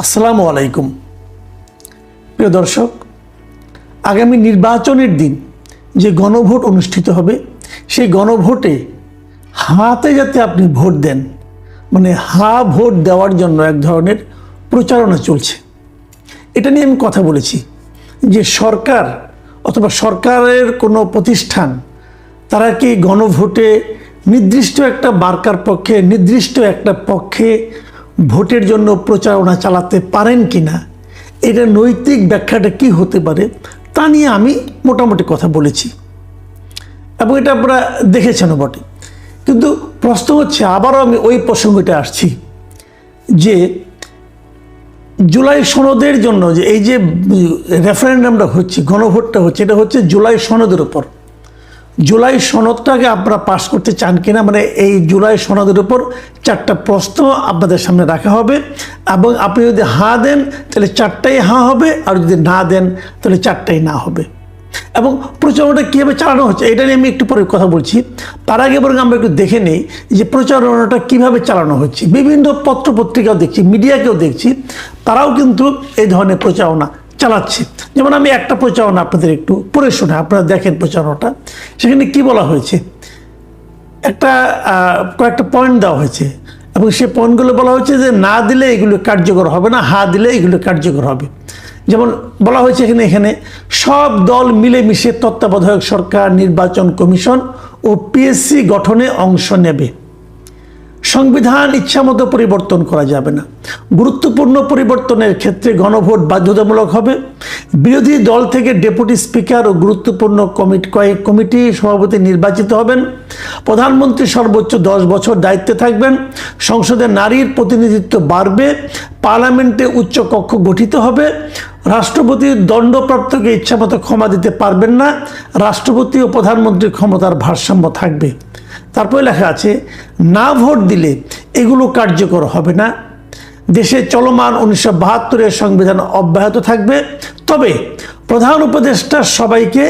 আসসালামু আলাইকুম প্রিয় দর্শক, আগামী নির্বাচনের দিন যে গণভোট অনুষ্ঠিত হবে সেই গণভোটে হাতে যাতে আপনি ভোট দেন, মানে হা ভোট দেওয়ার জন্য এক ধরনের প্রচারণা চলছে। এটা নিয়ে আমি কথা বলেছি যে সরকার অথবা সরকারের কোনো প্রতিষ্ঠান তারা কি গণভোটে নির্দিষ্ট একটা মার্কার পক্ষে নির্দিষ্ট একটা পক্ষে ভোটের জন্য প্রচারণা চালাতে পারেন কি না, এটা নৈতিক ব্যাখ্যাটা কি হতে পারে তা নিয়ে আমি মোটামুটি কথা বলেছি এবং এটা আপনারা দেখেছেন বটে। কিন্তু প্রশ্ন হচ্ছে, আবারও আমি ওই প্রসঙ্গটা আসছি যে জুলাই সনদের জন্য যে এই যে রেফারেন্ডামটা হচ্ছে, গণভোটটা হচ্ছে, এটা হচ্ছে জুলাই সনদের উপর। জুলাই সনদটাকে আপনারা পাস করতে চান কিনা, মানে এই জুলাই সনদের উপর 4টা প্রশ্ন আপনাদের সামনে রাখা হবে এবং আপনি যদি হা দেন তাহলে 4টাই হা হবে, আর যদি না দেন তাহলে 4টাই না হবে। এবং প্রচারণাটা কীভাবে চালানো হচ্ছে এটা নিয়ে আমি একটু পরে কথা বলছি। তার আগে বরং আমরা একটু দেখে নিই যে প্রচারণাটা কীভাবে চালানো হচ্ছে। বিভিন্ন পত্রপত্রিকাও দেখছি, মিডিয়াকেও দেখছি, তারাও কিন্তু এই ধরনের প্রচারণা চালাচ্ছে। যেমন আমি একটা প্রচারণা আপনাদের একটু পড়ে শোনা, আপনারা দেখেন প্রচারণাটা। সেখানে কি বলা হয়েছে, কয়েকটা পয়েন্ট দেওয়া হয়েছে এবং সেই পয়েন্টগুলো বলা হয়েছে যে না দিলে এগুলো কার্যকর হবে না, হা দিলে এগুলো কার্যকর হবে। যেমন বলা হয়েছে এখানে সব দল মিলেমিশে তত্ত্বাবধায়ক সরকার, নির্বাচন কমিশন ও পিএসসি গঠনে অংশ নেবে। সংবিধান ইচ্ছামতো পরিবর্তন করা যাবে না। গুরুত্বপূর্ণ পরিবর্তনের ক্ষেত্রে গণভোট বাধ্যতামূলক হবে। বিরোধী দল থেকে ডেপুটি স্পিকার ও গুরুত্বপূর্ণ কমিটি সভাপতি নির্বাচিত হবেন। প্রধানমন্ত্রী সর্বোচ্চ 10 বছর দায়িত্বে থাকবেন। সংসদে নারীর প্রতিনিধিত্ব বাড়বে। পার্লামেন্টে উচ্চ কক্ষ গঠিত হবে। রাষ্ট্রপতি দণ্ডপ্রাপ্তকে ইচ্ছামতো ক্ষমা দিতে পারবেন না। রাষ্ট্রপতি ও প্রধানমন্ত্রীর ক্ষমতার ভারসাম্য থাকবে। তারপরে লেখা আছে, না ভোট দিলে এগুলো কার্যকর হবে না। দেশে চলমান 1972-এর সংবিধান অব্যাহত থাকবে। তবে প্রধান উপদেষ্টা সবাইকে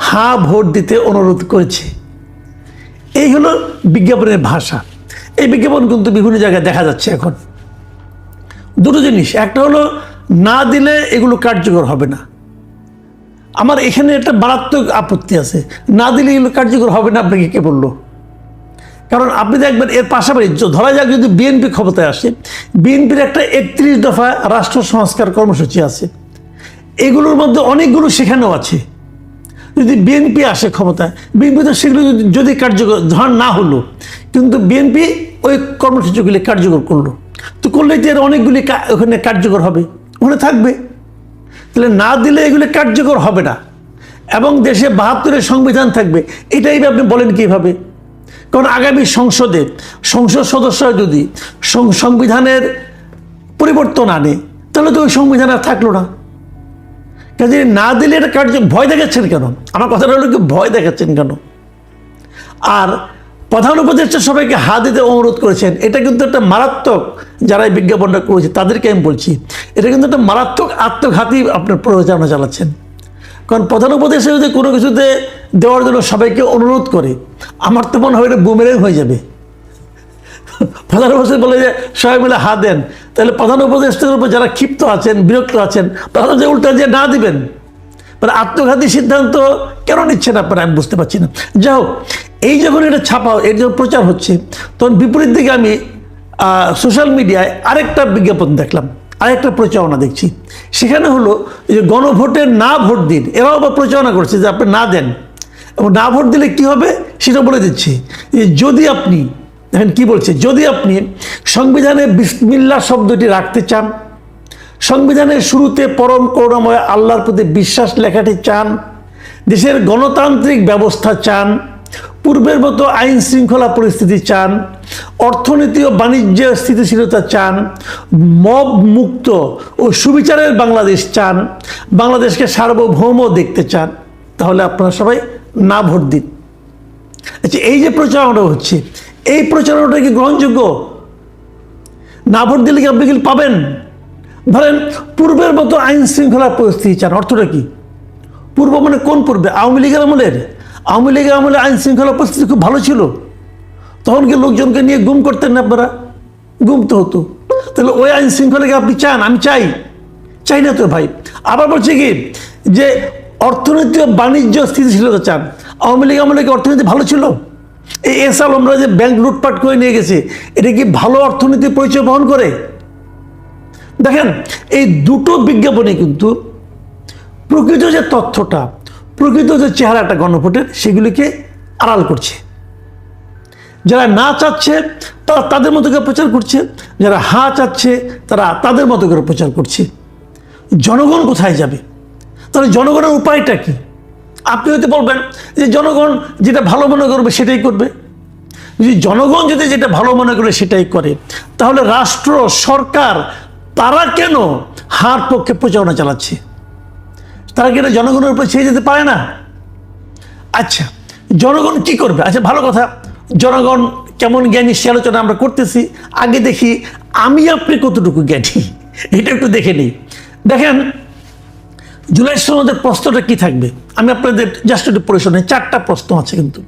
হা ভোট দিতে অনুরোধ করেছে। এই হলো বিজ্ঞাপনের ভাষা। এই বিজ্ঞাপন কিন্তু বিভিন্ন জায়গায় দেখা যাচ্ছে এখন। দুটো জিনিস, একটা হলো না দিলে এগুলো কার্যকর হবে না। আমার এখানে একটা মারাত্মক আপত্তি আছে, না দিলে এগুলো কার্যকর হবে না আপনাকে কে বললো? কারণ আপনি দেখবেন এর পাশাপাশি ধরা যাক যদি বিএনপি ক্ষমতায় আসে, বিএনপির একটা 31 দফা রাষ্ট্র সংস্কার কর্মসূচি আছে, এগুলোর মধ্যে অনেকগুলো সেখানেও আছে। যদি বিএনপি আসে ক্ষমতায়, বিএনপি তো সেগুলো যদি কার্যকর ধর না হলো, কিন্তু বিএনপি ওই কর্মসূচিগুলি কার্যকর করলো, তো করলে যে অনেকগুলি ওখানে কার্যকর হবে, ওখানে থাকবে। তাহলে না দিলে এগুলি কার্যকর হবে না এবং দেশে 72-এর সংবিধান থাকবে। এটাই আপনি বলেন কীভাবে? কারণ আগামী সংসদ সদস্যরা যদি সংবিধানের পরিবর্তন আনে তাহলে তো ওই সংবিধান আর থাকলো না। কাজে না দিলে এটা ভয় দেখাচ্ছেন কেন? আমার কথাটা হলো কি, ভয় দেখাচ্ছেন কেন? আর প্রধান উপদেষ্টা সবাইকে হা দিতে অনুরোধ করেছেন, এটা কিন্তু একটা মারাত্মক, যারা এই বিজ্ঞাপনটা করেছে তাদেরকে আমি বলছি, এটা কিন্তু একটা মারাত্মক আত্মঘাতী আপনার প্রচারণা চালাচ্ছেন। কারণ প্রধান উপদেষ্টা যদি কোনো কিছুতে দেওয়ার জন্য সবাইকে অনুরোধ করে, আমার তো মনে হয় এটা বুমেরাং হয়ে যাবে। প্রধান উপদেষ্টা বলে যে সবাই মিলে হা দেন, তাহলে প্রধান উপদেষ্টার উপর যারা ক্ষিপ্ত আছেন, বিরক্ত আছেন, তারা যে উল্টা যে না দিবেন, মানে আত্মঘাতী সিদ্ধান্ত কেন নিচ্ছেন আপনারা, আমি বুঝতে পারছি না। যাই হোক, এই যখন এটা ছাপা, এর যখন প্রচার হচ্ছে, তখন বিপরীত দিকে আমি সোশ্যাল মিডিয়ায় আরেকটা বিজ্ঞাপন দেখলাম, আরেকটা প্রচারণা দেখছি। সেখানে হলো যে গণভোটের না ভোট দিন, এরাও আবার প্রচারণা করছে যে আপনি না দেন এবং না ভোট দিলে কি হবে সেটা বলে দিচ্ছে। যে যদি আপনি দেখেন কি বলছে, যদি আপনি সংবিধানে বিসমিল্লাহ শব্দটি রাখতে চান, সংবিধানের শুরুতে পরম করুণাময় আল্লাহর প্রতি বিশ্বাস লেখাটি চান, দেশের গণতান্ত্রিক ব্যবস্থা চান, পূর্বের মতো আইন শৃঙ্খলা পরিস্থিতি চান, অর্থনীতি ও বাণিজ্য স্থিতিশীলতা চান, মব মুক্ত ও সুবিচারের বাংলাদেশ চান, বাংলাদেশকে সার্বভৌম দেখতে চান, তাহলে আপনারা সবাই না ভোট দিন। আচ্ছা, এই যে প্রচারণা হচ্ছে, এই প্রচারণাটা কি গ্রহণযোগ্য? না ভোট দিলে কি আপনি কি পাবেন? ধরেন পূর্বের মতো আইন শৃঙ্খলা পরিস্থিতি চান, অর্থটা কি? পূর্ব মানে কোন পূর্বে? আওয়ামী লীগের আমলের? আওয়ামী লীগের আমলে আইন শৃঙ্খলা পরিস্থিতি খুব ভালো ছিল, তখন কি লোকজনকে নিয়ে গুম করতেন না আপনারা? গুম তো হতো। তাহলে ওই আইন শৃঙ্খলাকে আপনি চান? আমি চাই না তো ভাই। আবার বলছে কি যে অর্থনীতি ও বাণিজ্য স্থিতিশীলতা চান। আওয়ামী লীগ আমলে কি অর্থনীতি ভালো ছিল? এই এসাল আমরা যে ব্যাংক লুটপাট করে নিয়ে গেছে, এটা কি ভালো অর্থনীতির পরিচয় বহন করে? দেখেন, এই দুটো বিজ্ঞাপনে কিন্তু প্রকৃত যে তথ্যটা, প্রকৃত যে চেহারাটা গণভোটের, সেগুলিকে আড়াল করছে। যারা না চাচ্ছে তারা তাদের মতো করে প্রচার করছে, যারা হ্যাঁ চাচ্ছে তারা তাদের মতো করে প্রচার করছে। জনগণ কোথায় যাবে? তাহলে জনগণের উপায়টা কি? আপনি হয়তো বলবেন যে জনগণ যেটা ভালো মনে করবে সেটাই করবে। যদি জনগণ যদি যেটা ভালো মনে করে সেটাই করে, তাহলে রাষ্ট্র, সরকার তারা কেন হার পক্ষে প্রচারণা চালাচ্ছে? তারা কেন জনগণের উপর ছেড়ে যেতে পারে না? আচ্ছা, জনগণ কি করবে? আচ্ছা, ভালো কথা, জনগণ কেমন জ্ঞানী সে আলোচনা আমরা করতেছি। আগে দেখি আমি আপনি কতটুকু জ্ঞানী, এটা একটু দেখে নিই। দেখেন, জুলাই সনদের প্রশ্নটা কি থাকবে আমি আপনাদের জাস্ট একটু পড়ে শোনাই। 4টা প্রশ্ন আছে কিন্তু।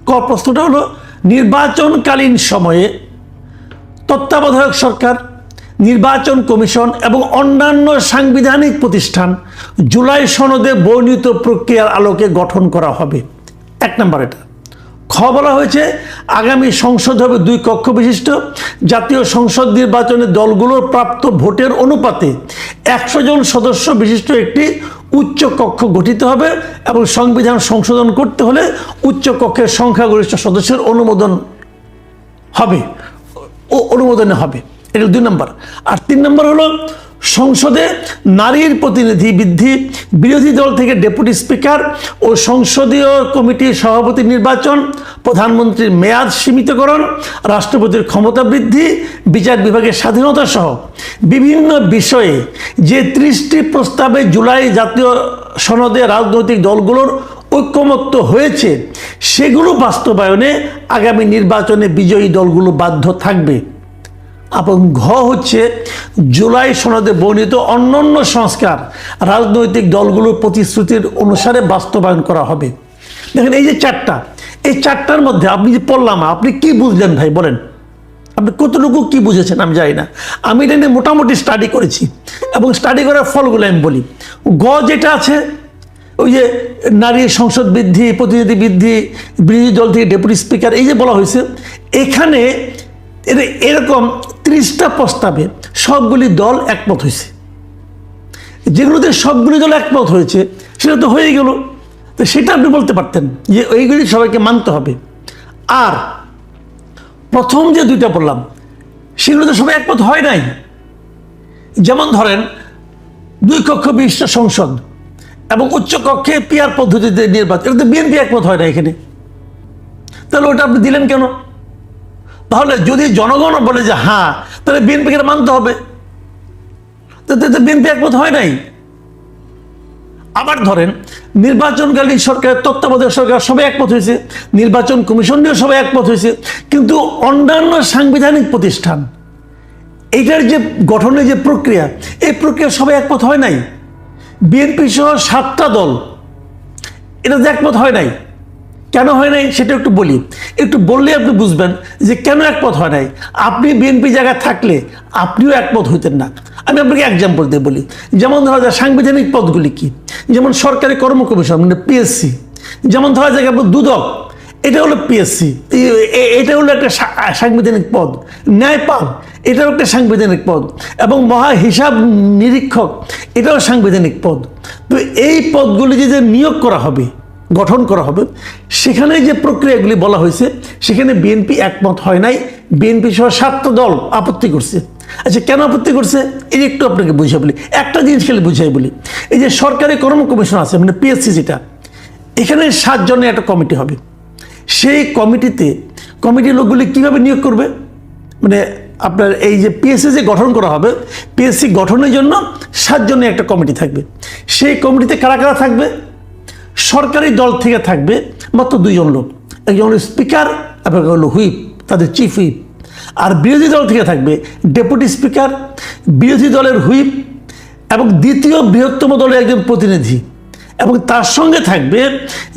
ক প্রশ্নটা হলো, নির্বাচনকালীন সময়ে তত্ত্বাবধায়ক সরকার, নির্বাচন কমিশন এবং অন্যান্য সাংবিধানিক প্রতিষ্ঠান জুলাই সনদে বর্ণিত প্রক্রিয়ার আলোকে গঠন করা হবে। 1 নম্বর এটা। খ বলা হয়েছে, আগামী সংসদ হবে 2 কক্ষ বিশিষ্ট। জাতীয় সংসদ নির্বাচনে দলগুলোর প্রাপ্ত ভোটের অনুপাতে 100 জন সদস্য বিশিষ্ট একটি উচ্চ কক্ষ গঠিত হবে এবং সংবিধান সংশোধন করতে হলে উচ্চ কক্ষের সংখ্যাগরিষ্ঠ সদস্যের অনুমোদনে হবে। এটা 2 নম্বর। আর 3 নম্বর হলো, সংসদে নারীর প্রতিনিধি বৃদ্ধি, বিরোধী দল থেকে ডেপুটি স্পিকার ও সংসদীয় কমিটির সভাপতি নির্বাচন, প্রধানমন্ত্রীর মেয়াদ সীমিতকরণ, রাষ্ট্রপতির ক্ষমতা বৃদ্ধি, বিচার বিভাগের স্বাধীনতা সহ বিভিন্ন বিষয়ে যে 30টি প্রস্তাবে জুলাই জাতীয় সনদে রাজনৈতিক দলগুলোর ঐক্যমত্য হয়েছে, সেগুলো বাস্তবায়নে আগামী নির্বাচনে বিজয়ী দলগুলো বাধ্য থাকবে। এবং ঘ হচ্ছে, জুলাই সনদে বর্ণিত অন্যান্য সংস্কার রাজনৈতিক দলগুলোর প্রতিশ্রুতির অনুসারে বাস্তবায়ন করা হবে। দেখেন, এই যে 4টা, এই 4টার মধ্যে আপনি যে পড়লাম, আপনি কি বুঝলেন ভাই বলেন? আপনি কতটুকু কি বুঝেছেন আমি জানি না। আমি এটা নিয়ে মোটামুটি স্টাডি করেছি এবং স্টাডি করার ফলগুলো আমি বলি। গ যেটা আছে, ওই যে নারী সংসদ বৃদ্ধি, প্রতিনিধি বৃদ্ধি, বিরোধী দল থেকে ডেপুটি স্পিকার, এই যে বলা হয়েছে, এখানে এরকম 30টা প্রস্তাবে সবগুলি দল একমত হয়েছে। যেগুলোতে সবগুলি দল একমত হয়েছে সেটা তো হয়ে গেল, তো সেটা আপনি বলতে পারতেন যে এইগুলি সবাইকে মানতে হবে। আর প্রথম যে 2টা বললাম সেগুলোতে সবাই একমত হয় নাই। যেমন ধরেন, 2 কক্ষ বিশিষ্ট সংসদ এবং উচ্চ কক্ষে পিআর পদ্ধতিতে নির্বাচন, এটা তো বিএনপি একমত হয় না এখানে। তাহলে ওটা আপনি দিলেন কেন? তাহলে যদি জনগণ বলে যে হ্যাঁ, তাহলে বিএনপিকে মানতে হবে, তো বিএনপি একমত হয় নাই। আবার ধরেন, নির্বাচনকালীন সরকারের তত্ত্বাবধায়ক সরকার সবাই একমত হয়েছে, নির্বাচন কমিশন নিয়েও সবাই একমত হয়েছে, কিন্তু অন্যান্য সাংবিধানিক প্রতিষ্ঠান এইটার যে গঠনের যে প্রক্রিয়া, এই প্রক্রিয়া সবাই একমত হয় নাই। বিএনপি সহ 7টা দল এটাতে একমত হয় নাই। কেন হয় নাই সেটা একটু বলি, একটু বললে আপনি বুঝবেন যে কেন একমত হয় নাই। আপনি বিএনপি জায়গায় থাকলে আপনিও একমত হইতেন না। আমি আপনাকে এক্সাম্পল দিয়ে বলি। যেমন ধরা যায় সাংবিধানিক পদগুলি কি, যেমন সরকারি কর্ম কমিশন মানে পিএসসি, যেমন ধরা যায় আপনার দুদক, এটা হলো পিএসসি, এটা হলো একটা সাংবিধানিক পদ। ন্যায়পাল, এটাও একটা সাংবিধানিক পদ, এবং মহা হিসাব নিরীক্ষক, এটাও সাংবিধানিক পদ। তো এই পদগুলি যে নিয়োগ করা হবে, গঠন করা হবে, সেখানে যে প্রক্রিয়াগুলি বলা হয়েছে সেখানে বিএনপি একমত হয় নাই। বিএনপি সহ 7টা দল আপত্তি করছে। আচ্ছা, কেন আপত্তি করছে এই একটু আপনাকে বুঝিয়ে বলি, একটা জিনিস খেলে বুঝিয়ে বলি। এই যে সরকারি কর্ম কমিশন আছে মানে পিএসসি, যেটা এখানে 7 জনের একটা কমিটি হবে। সেই কমিটির লোকগুলি কিভাবে নিয়োগ করবে, মানে আপনার এই যে পিএসসি যে গঠন করা হবে, পিএসসি গঠনের জন্য 7 জনের একটা কমিটি থাকবে। সেই কমিটিতে কারা কারা থাকবে? সরকারি দল থেকে থাকবে মাত্র 2 জন লোক, একজন হলো স্পিকার এবং হলো হুইপ, তাদের চিফ হুইপ। আর বিরোধী দল থেকে থাকবে ডেপুটি স্পিকার, বিরোধী দলের হুইপ এবং দ্বিতীয় বৃহত্তম দলের একজন প্রতিনিধি, এবং তার সঙ্গে থাকবে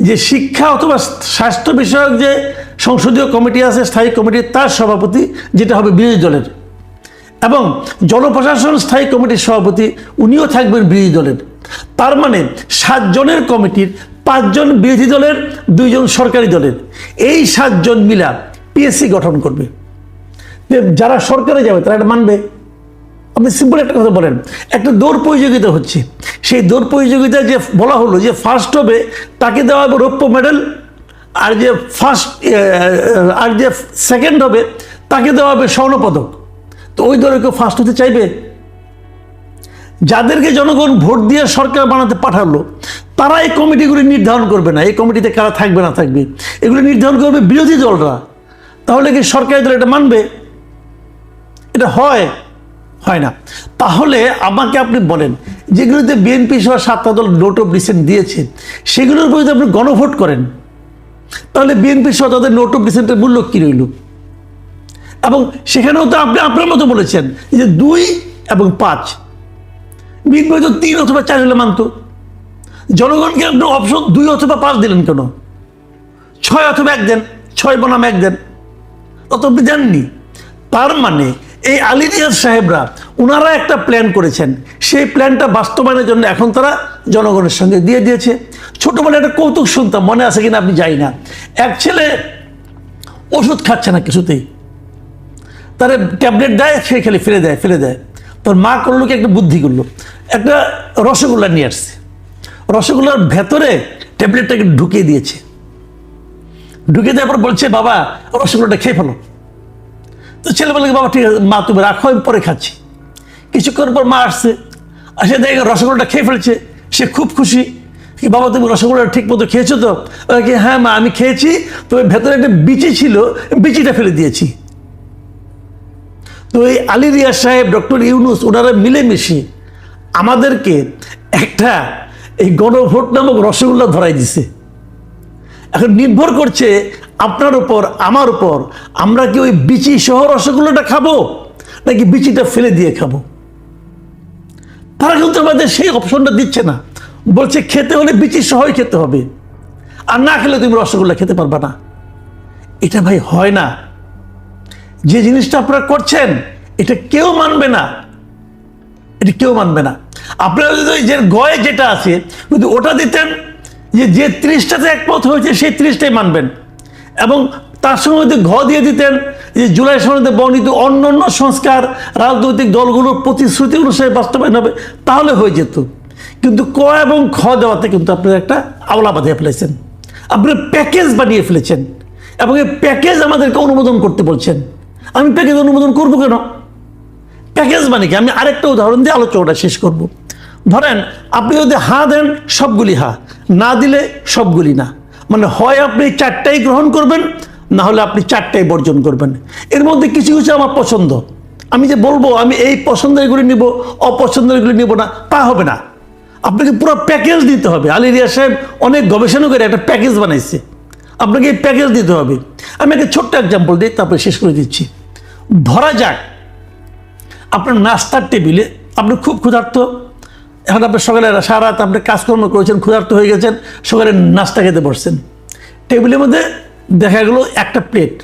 যে শিক্ষা অথবা স্বাস্থ্য বিষয়ক যে সংসদীয় কমিটি আছে, স্থায়ী কমিটি, তার সভাপতি, যেটা হবে বিরোধী দলের। এবং জনপ্রশাসন স্থায়ী কমিটির সভাপতি উনিও থাকবেন বিরোধী দলের। তার মানে 7 জনের কমিটির 5 জন বিরোধী দলের, 2 জন সরকারি দলের, এই 7 জন মিলা পিএসসি গঠন করবে। যারা সরকারে যাবে তারা এটা মানবে? আপনি সিম্পল একটা কথা বলেন, একটা দৌড় প্রতিযোগিতা হচ্ছে, সেই দৌড় প্রতিযোগিতায় যে বলা হলো যে ফার্স্ট হবে তাকে দেওয়া হবে রৌপ্য মেডেল, আর যে সেকেন্ড হবে তাকে দেওয়া হবে স্বর্ণপদক। তো ওই দলে কেউ ফার্স্ট হতে চাইবে? যাদেরকে জনগণ ভোট দিয়ে সরকার বানাতে পাঠালো তারা এই কমিটিগুলি নির্ধারণ করবে না, এই কমিটিতে কারা থাকবে না থাকবে এগুলো নির্ধারণ করবে বিরোধী দলরা। তাহলে কি সরকারি দল এটা মানবে? এটা হয় না। তাহলে আমাকে আপনি বলেন, যেগুলোতে বিএনপি সহ 7টা দল নোট অফ ডিসেন্ট দিয়েছে সেগুলোর উপর যদি আপনি গণভোট করেন, তাহলে বিএনপি সহ তাদের নোট অফ ডিসেন্টের মূল্য কী রইল? এবং সেখানেও তো আপনি আপনার মতো বলেছেন যে 2 এবং 5, বিএনপি তো 3 অথবা 4 হলে মানত। জনগণকে আপনি অপশন 2 অথবা 5 দিলেন কেন? 6 অথবা 1 দেন, 6 বনাম 1 দেন, তত আপনি জাননি। তার মানে এই আলী রিয়াজ সাহেবরা ওনারা একটা প্ল্যান করেছেন, সেই প্ল্যানটা বাস্তবায়নের জন্য এখন তারা জনগণের সঙ্গে দিয়ে দিয়েছে। ছোটবেলায় একটা কৌতুক শুনতাম, মনে আছে কিনা আপনি জানি না, এক ছেলে ওষুধ খাচ্ছে না কিছুতেই, তার ট্যাবলেট দেয়, সে খালি ফেলে দেয়। তোর মা করলো কি, একটা বুদ্ধি করলো, একটা রসগোল্লা নিয়ে আসছে, রসগোল্লার ভেতরে ট্যাবলেটটাকে ঢুকিয়ে দিয়েছে, ঢুকিয়ে দেওয়ার পর বলছে বাবা রসগোল্লাটা খেয়ে ফেলো। তো ছেলে বলে বাবা ঠিক আছে মা তুমি রাখো, আমি পরে খাচ্ছি। কিছুক্ষণ পর মা আসছে, আসে দেখে রসগোল্লাটা খেয়ে ফেলছে, সে খুব খুশি। কি বাবা তুমি রসগোল্লাটা ঠিক মতো খেয়েছো তো? কি হ্যাঁ মা আমি খেয়েছি, তবে ভেতরে একটা বিচি ছিল, বিচিটা ফেলে দিয়েছি। তো এই আলী রিয়াজ সাহেব, ডক্টর ইউনূস, ওনারা মিলেমিশে আমাদেরকে একটা এই গণভোট নামক রসগোল্লা ধরাই দিছে। এখন নির্ভর করছে আপনার উপর, আমার উপর, আমরা কি ওই বিচি সহ রসগোল্লাটা খাবো নাকি বিচিটা ফেলে দিয়ে খাবো। তারা কিন্তু আমাদের সেই অপশনটা দিচ্ছে না, বলছে খেতে হলে বিচি সহই খেতে হবে, আর না খেলে তুমি রসগোল্লা খেতে পারবে না। এটা ভাই হয় না। যে জিনিসটা আপনারা করছেন এটা কেউ মানবে না, এটা কেউ মানবে না। আপনারা যদি যে গয়ে যেটা আছে যদি ওটা দিতেন, যে 30টাতে একমত হয়েছে সেই 30টাই মানবেন, এবং তার সঙ্গে যদি ঘ দিয়ে দিতেন যে জুলাই সনদে বর্ণিত অন্যান্য সংস্কার রাজনৈতিক দলগুলোর প্রতিশ্রুতি অনুসারে বাস্তবায়ন হবে, তাহলে হয়ে যেত। কিন্তু ক এবং খ দেওয়াতে কিন্তু আপনারা একটা আওলা বাঁধিয়ে ফেলেছেন, আপনারা প্যাকেজ বানিয়ে ফেলেছেন, এবং এই প্যাকেজ আমাদেরকে অনুমোদন করতে বলছেন। আমি প্যাকেজ অনুমোদন করবো কেন? প্যাকেজ মানে কি? আমি আরেকটা উদাহরণ দিয়ে আলোচনাটা শেষ করব। ধরেন আপনি যদি হা দেন সবগুলি হা, না দিলে সবগুলি না, মানে হয় আপনি 4টাই গ্রহণ করবেন, না হলে আপনি 4টাই বর্জন করবেন। এর মধ্যে কিছু কিছু আমার পছন্দ, আমি যে বলবো আমি এই পছন্দের এগুলি নিব, অপছন্দের এগুলি নিব না, তা হবে না। আপনাকে পুরো প্যাকেজ দিতে হবে। আলী রিয়াজ সাহেব অনেক গবেষণা করে একটা প্যাকেজ বানাইছে, আপনাকে এই প্যাকেজ দিতে হবে। আমি একটা ছোট্ট এক্সাম্পল দিই, তারপরে শেষ করে দিচ্ছি। ধরা যাক আপনার নাস্তার টেবিলে আপনি খুব ক্ষুধার্ত, এখন আপনি সকালে সারা রাত আপনি কাজকর্ম করেছেন, ক্ষুধার্ত হয়ে গেছেন, সকালে নাস্তা খেতে বসছেন। টেবিলের মধ্যে দেখা গেল একটা প্লেট,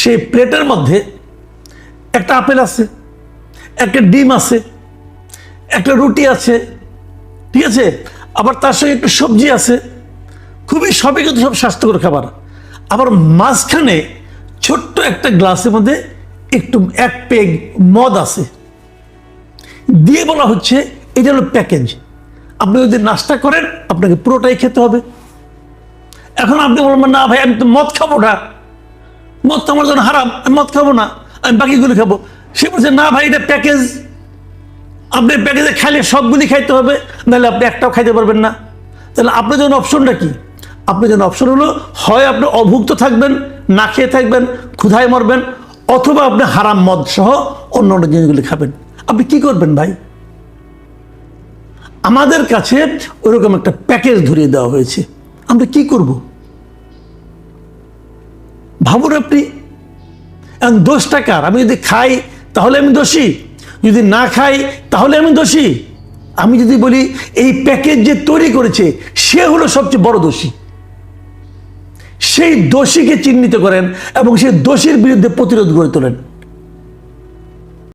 সেই প্লেটের মধ্যে একটা আপেল আছে, একটা ডিম আছে, একটা রুটি আছে, ঠিক আছে, আবার তার সঙ্গে একটু সবজি আছে, খুবই সবই কিন্তু সব স্বাস্থ্যকর খাবার। আবার মাঝখানে ছোট্ট একটা গ্লাসের মধ্যে একটু 1 পেগ মদ আছে, দিয়ে বলা হচ্ছে এটা হলো প্যাকেজ, আপনি যদি নাস্তা করেন আপনাকে পুরোটাই খেতে হবে। এখন আপনি বলবেন না ভাই আমি তো মদ খাবো না, মদ তো আমার জন্য হারাম, আমি মদ খাবো না, আমি বাকিগুলো খাবো। সে বলছে না ভাই এটা প্যাকেজ, আপনি প্যাকেজে খাইলে সবগুলি খাইতে হবে, নাহলে আপনি একটাও খাইতে পারবেন না। তাহলে আপনার জন্য অপশনটা কি? আপনার জন্য অপশন হলো হয় আপনি অভুক্ত থাকবেন, না খেয়ে থাকবেন, ক্ষুধায় মরবেন, অথবা আপনি হারাম মদ সহ অন্য অন্য জিনিসগুলি খাবেন। আপনি কি করবেন ভাই? আমাদের কাছে ওরকম একটা প্যাকেজ ধরিয়ে দেওয়া হয়েছে, আমরা কি করব ভাবুন আপনি। এখন দোষটা কার? আমি যদি খাই তাহলে আমি দোষী, যদি না খাই তাহলে আমি দোষী। আমি যদি বলি এই প্যাকেজ যে তৈরি করেছে সে হলো সবচেয়ে বড় দোষী, সেই দোষীকে চিহ্নিত করেন এবং সেই দোষীর বিরুদ্ধে প্রতিরোধ গড়ে তোলেন।